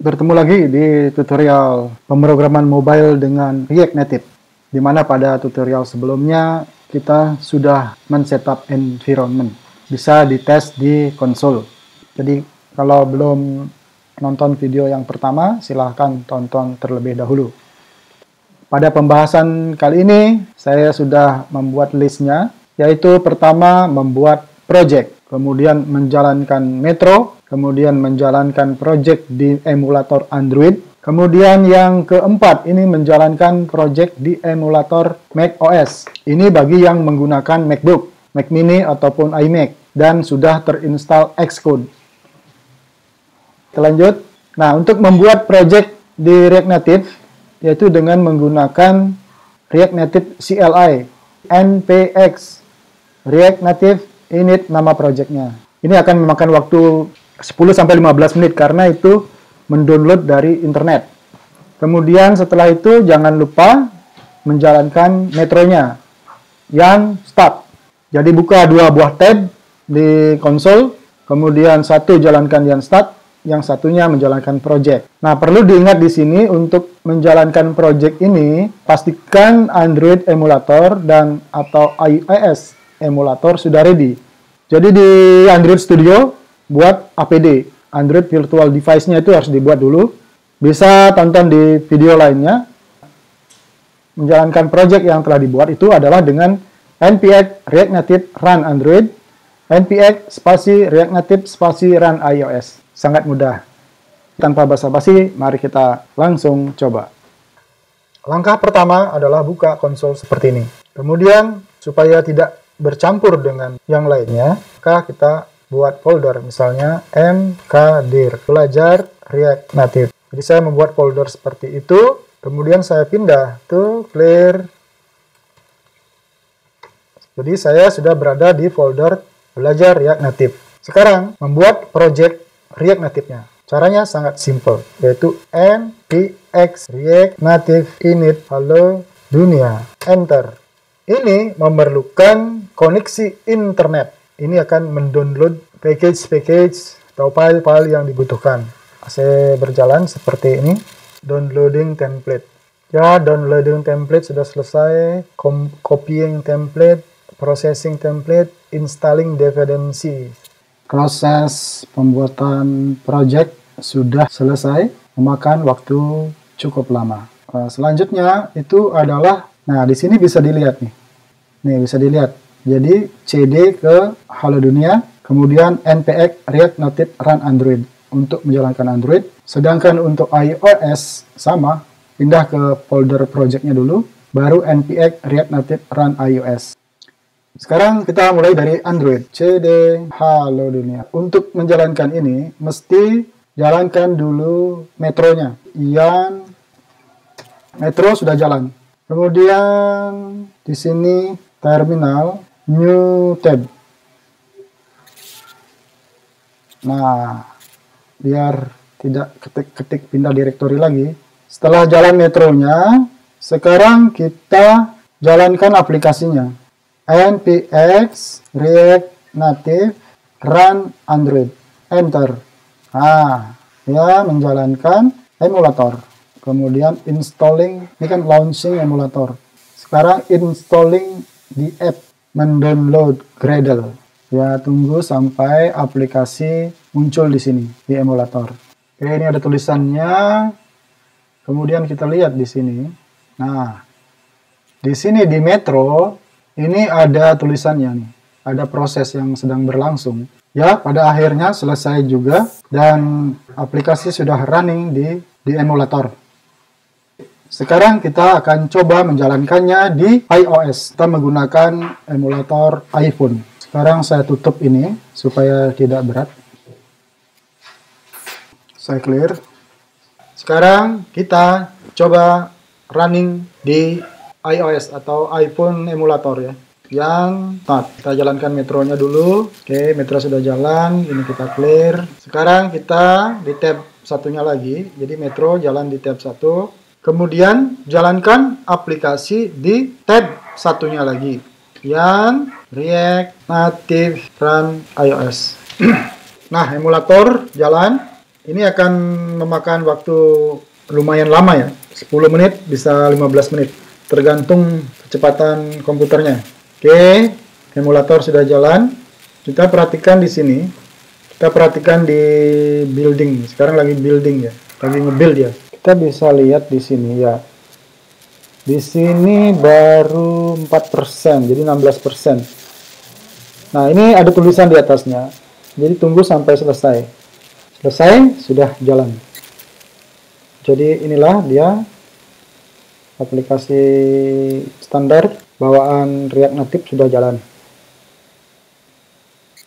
Bertemu lagi di tutorial pemrograman mobile dengan React Native, di mana pada tutorial sebelumnya kita sudah men-setup environment. Bisa dites di konsol. Jadi kalau belum nonton video yang pertama, silahkan tonton terlebih dahulu. Pada pembahasan kali ini, saya sudah membuat listnya, yaitu pertama membuat project, kemudian menjalankan Metro, kemudian menjalankan project di emulator Android, kemudian yang keempat ini menjalankan project di emulator Mac OS. Ini bagi yang menggunakan MacBook, Mac Mini ataupun iMac, dan sudah terinstall Xcode. Kita lanjut. Nah, untuk membuat project di React Native, yaitu dengan menggunakan React Native CLI, npx, React Native init nama projectnya. Ini akan memakan waktu 10-15 menit karena itu mendownload dari internet. Kemudian setelah itu jangan lupa menjalankan metronya yang start. Jadi buka dua buah tab di konsol, kemudian satu jalankan yang start, yang satunya menjalankan project. Nah, perlu diingat di sini untuk menjalankan project ini, pastikan Android emulator dan atau iOS emulator sudah ready. Jadi di Android Studio, buat APD, Android Virtual Device-nya itu harus dibuat dulu. Bisa tonton di video lainnya. Menjalankan project yang telah dibuat itu adalah dengan npx React Native run Android, npx spasi React Native spasi run iOS. Sangat mudah. Tanpa basa-basi, mari kita langsung coba. Langkah pertama adalah buka konsol seperti ini. Kemudian, supaya tidak bercampur dengan yang lainnya, maka kita buat folder, misalnya mkdir, belajar React Native. Jadi saya membuat folder seperti itu, kemudian saya pindah to clear. Jadi saya sudah berada di folder belajar React Native. Sekarang, membuat project React Native-nya. Caranya sangat simple, yaitu npx React Native init halo dunia. Enter. Ini memerlukan koneksi internet. Ini akan mendownload package-package atau file-file yang dibutuhkan. Saya berjalan seperti ini. Downloading template. Ya, downloading template sudah selesai. Copying template, processing template, installing dependency. Proses pembuatan project sudah selesai, memakan waktu cukup lama. Selanjutnya itu adalah, nah di sini bisa dilihat nih. Nih bisa dilihat. Jadi cd ke halo dunia, kemudian npx React Native run Android untuk menjalankan Android. Sedangkan untuk iOS sama, pindah ke folder projectnya dulu, baru npx React Native run iOS. Sekarang kita mulai dari Android. cd halo dunia. Untuk menjalankan ini, mesti jalankan dulu metronya. Yang metro sudah jalan. Kemudian di sini terminal, new tab. Nah, biar tidak ketik-ketik pindah directory lagi. Setelah jalan metronya, sekarang kita jalankan aplikasinya. npx React Native run Android. Enter. Nah, dia menjalankan emulator. Kemudian installing, ini kan launching emulator. Sekarang installing di app, mendownload Gradle. Ya, tunggu sampai aplikasi muncul di sini, di emulator. Oke, ini ada tulisannya. Kemudian kita lihat di sini. Nah, di sini di Metro, ini ada tulisannya nih, ada proses yang sedang berlangsung. Ya, pada akhirnya selesai juga dan aplikasi sudah running di emulator. Sekarang kita akan coba menjalankannya di iOS. Kita menggunakan emulator iPhone. Sekarang saya tutup ini supaya tidak berat. Saya clear. Sekarang kita coba running di iOS atau iPhone emulator ya. Kita jalankan metronya dulu. Oke, metro sudah jalan. Ini kita clear. Sekarang kita di tab satunya lagi. Jadi metro jalan di tab 1. Kemudian jalankan aplikasi di tab satunya lagi. Yang React Native Run iOS. Nah, emulator jalan. Ini akan memakan waktu lumayan lama ya, 10 menit bisa 15 menit, tergantung kecepatan komputernya. Oke, emulator sudah jalan. Kita perhatikan di sini, kita perhatikan di building, sekarang lagi building ya, lagi nge-build ya. Kita bisa lihat di sini ya. Di sini baru 4%, jadi 16%. Nah, ini ada tulisan di atasnya. Jadi tunggu sampai selesai. Selesai, sudah jalan. Jadi inilah dia aplikasi standar bawaan React Native sudah jalan.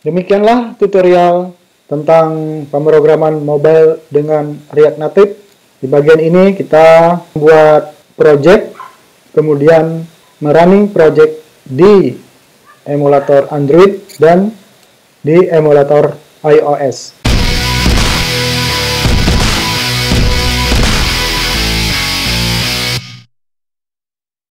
Demikianlah tutorial tentang pemrograman mobile dengan React Native. Di bagian ini kita membuat project, kemudian merunning project di emulator Android dan di emulator iOS.